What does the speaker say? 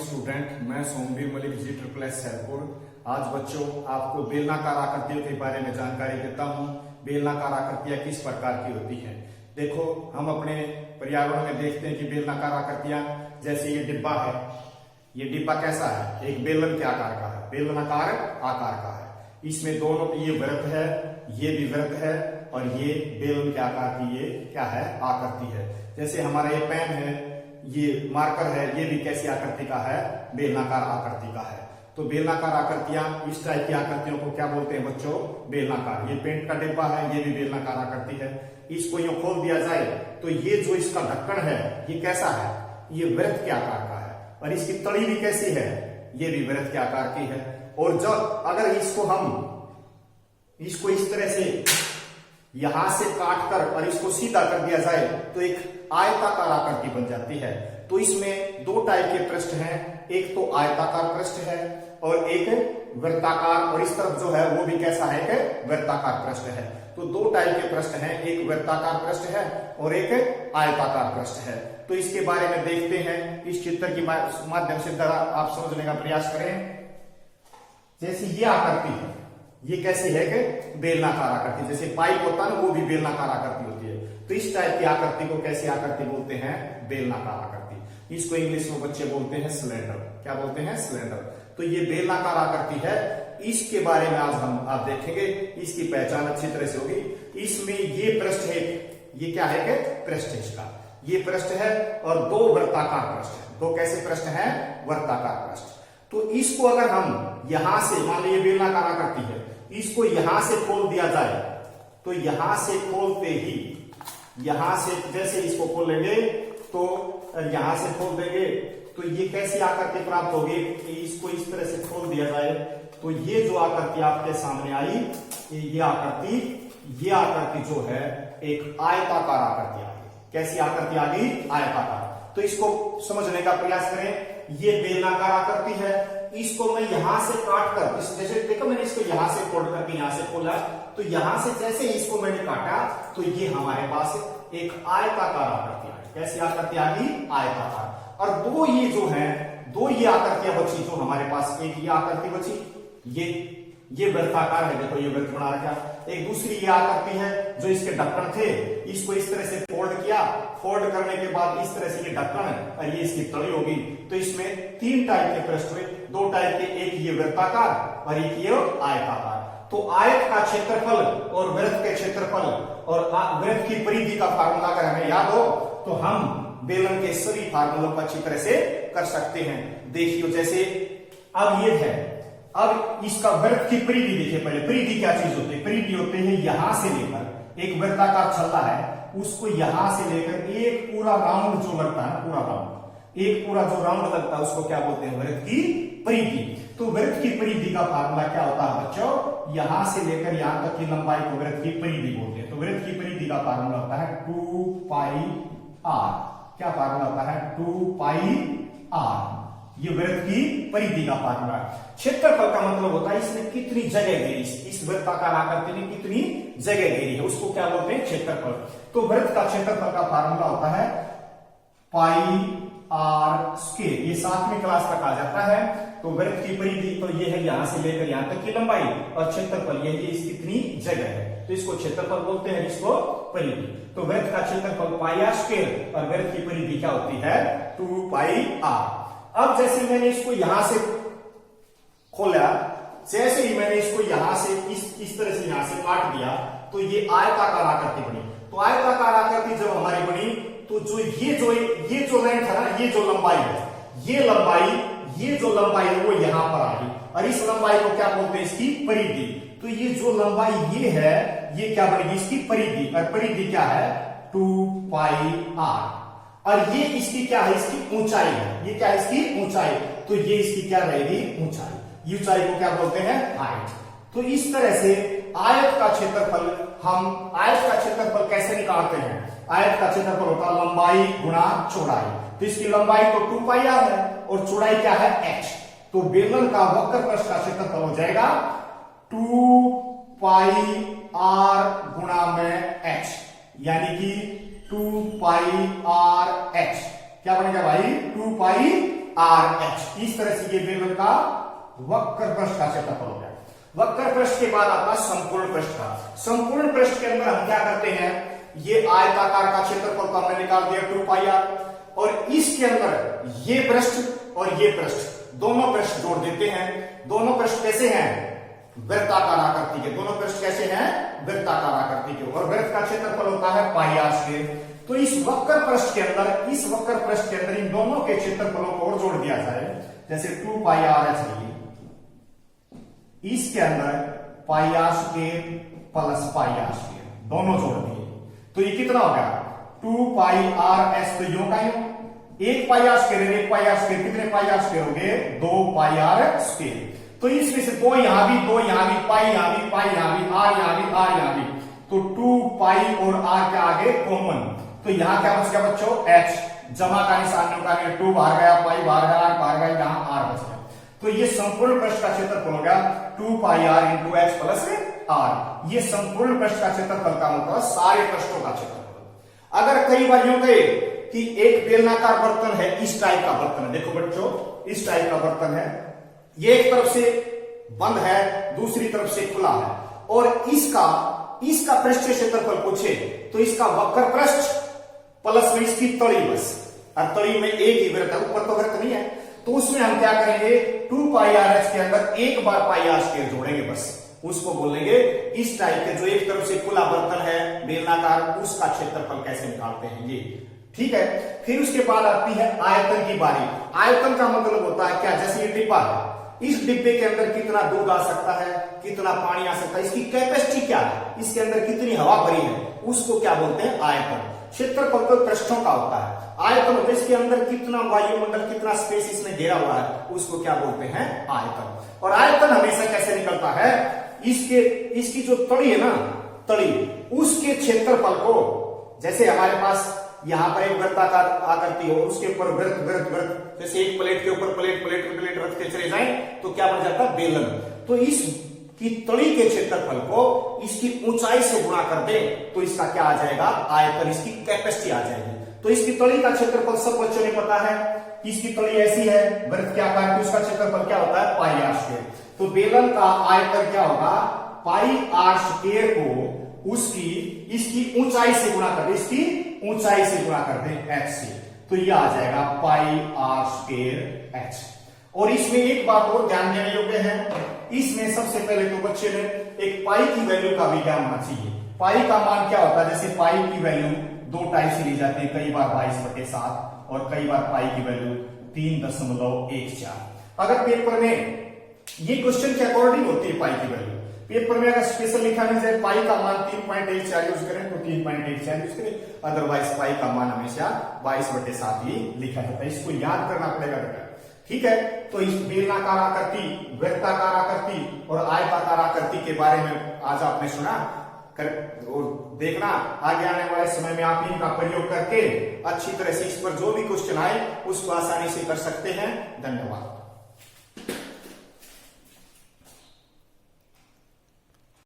Student, मैं Somvir Malik ji triple S Saidpur. आज बच्चों आपको बेलनाकार आकृतियों के बारे में जानकारी देता हूँ। बेलनाकार आकृतियां किस प्रकार की होती हैं। देखो, हम अपने पर्यावरण में देखते हैं कि बेलनाकार आकृतियां, जैसे ये डिब्बा है, ये डिब्बा कैसा है, एक बेलन के आकार का है, बेलनाकार आकार का है। इसमें दोनों ये वृत्त है, ये भी वृत्त है, और ये बेलन के आकार की ये क्या है, आकृति है। जैसे हमारा ये पेन है, ये मार्कर है, ये भी कैसी आकृति का है, बेलनाकार आकृति का है। तो बेलनाकार आकृतियां, इस टाइप की आकृतियों को क्या बोलते हैं बच्चों, बेलनाकार। ये पेंट का डिब्बा है, ये भी बेलनाकार आकृति है। इसको यूं खोल दिया जाए तो ये जो इसका ढक्कन है, ये कैसा है, ये वृत्त के आकार का है, और इसकी तली भी कैसी है, ये भी वृत्त के आकार की है। और जब अगर इसको इस तरह से यहां से काट कर और इसको सीधा कर दिया जाए तो एक आयताकार आकृति बन जाती है। तो इसमें दो टाइप के पृष्ठ हैं, एक तो आयताकार पृष्ठ है और एक वृत्ताकार, और इस तरफ जो है वो भी कैसा है, एक वृत्ताकार पृष्ठ है। तो दो टाइप के पृष्ठ हैं, एक वृत्ताकार पृष्ठ है और एक आयताकार पृष्ठ है। तो इसके बारे में देखते हैं, इस चित्र के माध्यम से आप समझने का प्रयास करें। जैसे ये आकृति है, ये कैसी है कि बेलनाकार आकृति, जैसे पाइप होता है ना, वो भी बेलनाकार आकृति होती है। तो इस टाइप की आकृति को कैसी आकृति बोलते हैं, बेलनाकार आकृति। इसको इंग्लिश में बच्चे बोलते हैं सिलेंडर। क्या बोलते हैं, सिलेंडर। तो ये बेलनाकार आकृति है, इसके बारे में आज आप देखेंगे। इसकी पहचान अच्छी तरह से होगी। इसमें ये पृष्ठ है, ये क्या है कि पृष्ठ है, इसका ये पृष्ठ है, और दो वृत्ताकार पृष्ठ है। दो कैसे पृष्ठ हैं, वृत्ताकार पृष्ठ। तो इसको अगर हम यहां से, मान लीजिए बेलनाकार आकृति है, इसको यहां से खोल दिया जाए तो यहां से खोलते ही, यहां से जैसे इसको खोलेंगे तो यहां से खोल देंगे तो ये कैसी आकृति प्राप्त होगी। इसको इस तरह से खोल दिया जाए तो ये जो आकृति आपके सामने आई, ये आकृति जो है एक आयताकार आकृति आ गई। कैसी आकृति आ गई, आयताकार। तो इसको समझने का प्रयास करें। ये बेलनाकार आकृति है, इसको मैं यहां से काट कर, जैसे देखो मैंने इसको यहां से फोल्ड करके यहां से खोला, तो यहां से जैसे इसको मैंने काटा तो ये हमारे पास एक आयताकार आकृति आ गई। कैसी आकृति आ गई, आयताकार। और दो ये जो है, दो ये आकृतियां बची जो हमारे पास, एक ये आकृति बची, ये वृत्ताकार है, देखो ये वृत्त बना रखा। एक दूसरी ये आकृति है जो इसके ढक्कन थे, इसको इस तरह से फोल्ड किया, फोल्ड करने के बाद इस तरह से ये ढक्कन है और ये इसकी तली होगी। तो इसमें तीन टाइप के पृष्ठ हुए, दो टाइप के, एक ये वृत्ताकार और एक ये आयताकार। तो आयत का क्षेत्रफल और वृत्त के क्षेत्रफल और वृत्त की परिधि का फार्मूला अगर हमें याद हो तो हम बेलन के सभी फार्मूलों को अच्छी तरह से कर सकते हैं। देखिए, जैसे अब ये है, अब इसका वृत्त की परिधि देखिए। पहले परिधि क्या चीज होती है, परिधि होते हैं यहां से लेकर, एक वृत्ताकार छल्ला है, उसको यहां से लेकर एक पूरा राउंड जो लगता है, पूरा राउंड, एक पूरा जो राउंड लगता है उसको क्या बोलते हैं, वृत्त की परिधि। तो वृत्त की परिधि का फार्मूला क्या होता है बच्चों, यहां से लेकर यहां तक की लंबाई को वृत्त की परिधि बोलते हैं। तो वृत्त की परिधि का फार्मूला होता है 2 पाई r। क्या फार्मूला होता है, 2 पाई r। ये वृत्त की परिधि का फार्मूला है। क्षेत्रफल का मतलब होता है इसने कितनी जगह घेरी, इस वृत्ताकार आकृति ने कितनी जगह घेरी है, उसको क्या बोलते हैं, क्षेत्रफल। तो वृत्त का क्षेत्रफल का फार्मूला होता है पाई r स्क्वायर। ये 7वीं क्लास तक आ जाता है। तो वृत्त की परिधि तो ये है यहां से लेकर यहां तक की लंबाई, और क्षेत्रफल ये इस कितनी जगह है, तो इसको क्षेत्रफल बोलते हैं, इसको परिधि। तो वृत्त का क्षेत्रफल पाई r स्क्वायर और वृत्त की परिधि क्या होती है, 2 पाई r। अब जैसे मैंने इसको यहां से खोला, जैसे ही मैंने इसको यहां से इस तरह से यहां से काट दिया तो ये आयताकार आकृति बनी। तो आयताकार आकृति जब हमारी बनी तो ये जो लेंथ है ना, ये जो लंबाई है, ये जो लंबाई है वो यहां पर आ गई, और इस लंबाई को क्या बोलते हैं, इसकी परिधि। तो ये जो लंबाई ये है, ये क्या बनेगी, इसकी परिधि। और परिधि क्या है, 2 पाई r। और ये इसकी क्या है, इसकी ऊंचाई है। ये क्या है, इसकी ऊंचाई। तो ये इसकी क्या रहेगी, ऊंचाई। ऊंचाई को क्या बोलते हैं, हाइट। तो इस तरह से आयत का क्षेत्रफल कैसे निकालते हैं, आयत का क्षेत्रफल होता है लंबाई गुणा चौड़ाई। तो इसकी लंबाई तो 2 पाई r है और चौड़ाई क्या है, h। तो बेलन का वक्र पृष्ठ का क्षेत्रफल हो जाएगा 2 पाई r गुणा में h, यानी कि 2 पाई r h। क्या बनेगा भाई, 2 पाई आर एच। इस तरह से ये बेलन का वक्र पृष्ठ का क्षेत्रफल हो गया। वक्र पृष्ठ के बाद आता संपूर्ण पृष्ठ का। संपूर्ण पृष्ठ के अंदर हम क्या करते हैं, ये आयताकार का क्षेत्रफल को हमने निकाल दिया 2 पाई आर, और इसके अंदर ये पृष्ठ और ये पृष्ठ दोनों पृष्ठ जोड़ देते हैं। दोनों पृष्ठ कैसे हैं, वृत्ताकार आकृति के। दोनों पृष्ठ कैसे हैं, वृत्ताकार आकृति के, और वृत्त का क्षेत्रफल होता है पाई आर स्क्वायर। तो इस वक्र पृष्ठ के अंदर, इस वक्र पृष्ठ के अंदर इन दोनों के क्षेत्रफलों को और जोड़ दिया जाए, जैसे 2 पाई आर एच लिए, इसके अंदर pi r square plus pi r square दोनों जोड़ दिए, तो ये कितना हो गया 2 पाई आर एस। तो यूं का यूं 1 pi r square, 1 pi r square, कितने पाई आर स्क्वायर हो गए 2 पाई आर स्क्वायर। तो इसमें से 2 यहां भी, 2 यहां भी, पाई यहां भी, पाई यहां भी, आर यहां भी, आर यहां भी, तो 2 पाई और आर के आगे कॉमन, तो यहां क्या बच गया बच्चों एच, जमा का निशान का 2 बाहर गया, पाई बाहर गया, आर बाहर गया, यहां आर बच गया। तो ये संपूर्ण पृष्ठ का क्षेत्रफल हो गया 2 pi r into H plus r. ये संपूर्ण पृष्ठ का क्षेत्रफल का मतलब सारे पृष्ठों का क्षेत्रफल। अगर कई बार यूं कहे कि एक बेलनाकार बर्तन है, इस टाइप का बर्तन है, देखो बच्चों इस टाइप का बर्तन है, ये एक तरफ से बंद है, दूसरी तरफ से खुला है, और इसका पृष्ठीय क्षेत्रफल पूछे तो इसका वक्र पृष्ठ प्लस में इसकी तली, बस, और तली में एक ही वृत्त है, ऊपर तो वृत्त नहीं है, तो उसमें हम क्या करेंगे 2 पाई आर एच के अंदर एक बार पाई आर स्क्वायर जोड़ेंगे, बस उसको बोलेंगे इस टाइप के जो एक तरफ से खुला बर्तन है बेलनाकार, उसका क्षेत्रफल कैसे निकालते हैं ये, ठीक है। फिर उसके बाद आती है आयतन की बारी। आयतन का मतलब होता है क्या, जैसे ये डिब्बा है, इस डिब्बे के अंदर कितना दूध आ सकता है, कितना पानी आ सकता है, इसकी कैपेसिटी क्या है, इसके अंदर कितनी हवा भरी है, उसको क्या बोलते हैं आयतन। क्षेत्रफल तो पृष्ठों का होता है, आयतन होता है इसके अंदर कितना वायुमंडल, कितना स्पेस इसने घेरा हुआ है, उसको क्या बोलते हैं आयतन। और आयतन हमेशा कैसे निकलता है, इसकी जो तली है ना, तली, उसके क्षेत्रफल को, जैसे हमारे पास यहां पर एक वृत्ताकार आकृति हो, उसके ऊपर वृत्त वृत्त वृत्त, जैसे एक प्लेट के ऊपर प्लेट प्लेट प्लेट रखते चले जाएं तो क्या बन जाता है बेलन। तो इसकी तली के क्षेत्रफल को इसकी ऊंचाई से गुणा कर दे तो इसका क्या आ जाएगा आयतन, इसकी कैपेसिटी आ जाएगी। तो इसकी तली का क्षेत्रफल सब बच्चों ने पता है, इसकी तली ऐसी है वृत्त के आकार की, उसका क्षेत्रफल क्या होता है पाई आर स्क्वायर। तो बेलन का आयतन क्या होगा, पाई आर स्क्वायर को इसकी ऊंचाई से गुणा कर दे, इसकी ऊंचाई से गुणा कर दे एच से, तो ये आ जाएगा पाई आर स्क्वायर एच। और इसमें एक बात और ध्यान देने योग्य है, इसमें सबसे पहले तो बच्चे ने एक पाई की वैल्यू का भी ज्ञान होना चाहिए। पाई का मान क्या होता है, जैसे पाई की वैल्यू 2 टाइप से ली जाती है, कई बार 22/7 और कई बार पाई की वैल्यू 3.14। अगर पेपर में ये क्वेश्चन के अकॉर्डिंग होती है पाई की वैल्यू, पेपर में अगर स्पेशल लिखा नहीं जाए पाई का मान 3.14 यूज करें तो 3.14 यूज करें, अदरवाइज पाई का मान हमेशा 22/7 ही लिखा जाता है। इसको याद करना पड़ेगा बेटा, ठीक है। तो इस बेलनाकार आकृति, वृत्ताकार आकृति और आयताकार आकृति के बारे में आज आपने सुना और देखना आगे आने वाले समय में आप इनका प्रयोग करके अच्छी तरह से इस पर जो भी क्वेश्चन आए उसको आसानी से कर सकते हैं। धन्यवाद।